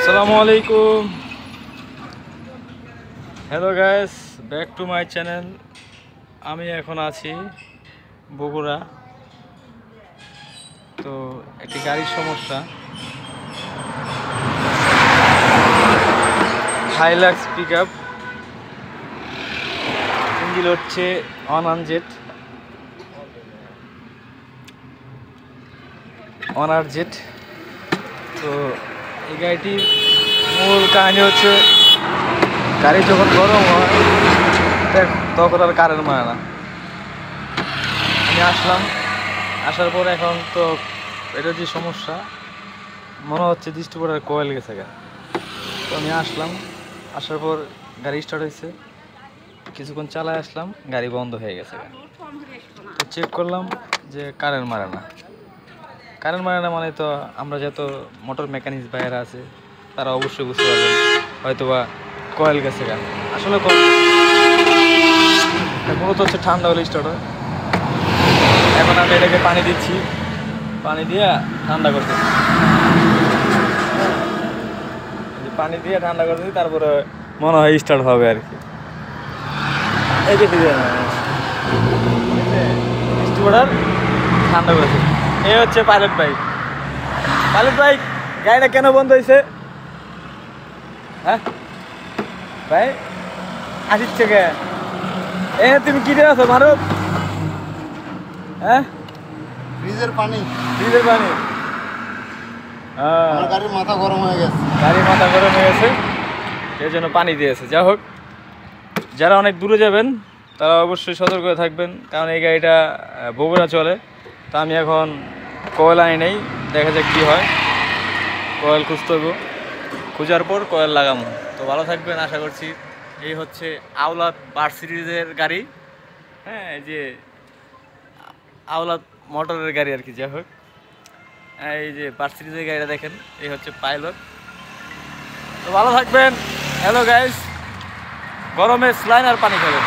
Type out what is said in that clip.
আসসালামু আলাইকুম। Hello guys, back to my channel. আমি এখন আছি বগুড়া। তো একটি গাড়ির সমস্যা, হাইলাক্স পিক আপ, ইঞ্জিন হচ্ছে অনার জেট। তো এই গাড়িটির মূল কাহিনী হচ্ছে, গাড়ি যখন গরম হয় তখন আর কারেন্ট মারে না। আমি আসার পর এখন তো এটা যে সমস্যা, মনে হচ্ছে ডিস্ট্রিবিউটার কয়েল গেছে গা। তো আমি আসার পর গাড়ি স্টার্ট হয়েছে, কিছুক্ষণ চালায় আসলাম, গাড়ি বন্ধ হয়ে গেছে গা। তো চেক করলাম যে কারেন্ট মারে না। মানে তো আমরা যত মোটর মেকানিক্স ভাইয়েরা আছে তারা অবশ্যই বুঝতে পারবেন, হয়তো বা কয়েল গেছে গা। আসলে মূলত হচ্ছে ঠান্ডা হলে স্টার্ট হয়। এখন আমি এটাকে পানি দিচ্ছি, পানি দিয়ে ঠান্ডা করতেছি, তারপরে মনে হয় স্টার্ট হবে আর কি। এই যে ডিস্ট্রিবিউটার ঠান্ডা করেছে। এই হচ্ছে পাইলট বাইক। গাড়িটা কেন বন্ধ হয়েছে? হ্যাঁ ভাই, আসিচ্ছে কে? তুমি কি দিয়ে আছো ভারত? হ্যাঁ, ফ্রিজের পানি আমার গাড়ির মাথা গরম হয়ে গেছে। এই জন্য পানি দিয়েছে। যা হোক, যারা অনেক দূরে যাবেন তারা অবশ্যই সতর্ক হয়ে থাকবেন, কারণ এই গাড়িটা বগুড়া চলে। তো আমি এখন কয়েল আনি নেই, দেখা যাক কী হয়। কয়েল খুঁজতে হবে, খোঁজার পর কয়েল লাগাবো। তো ভালো থাকবেন আশা করছি। এই হচ্ছে আওলাদ বার সিরিজের গাড়ি। হ্যাঁ, এই যে আওলাদ মোটরের গাড়ি আর কি। যাই হোক, এই যে বার সিরিজের গাড়িটা দেখেন, এই হচ্ছে পাইলট। তো ভালো থাকবেন। হ্যালো গাইস, গরমে স্লাইন আর পানি খাবেন।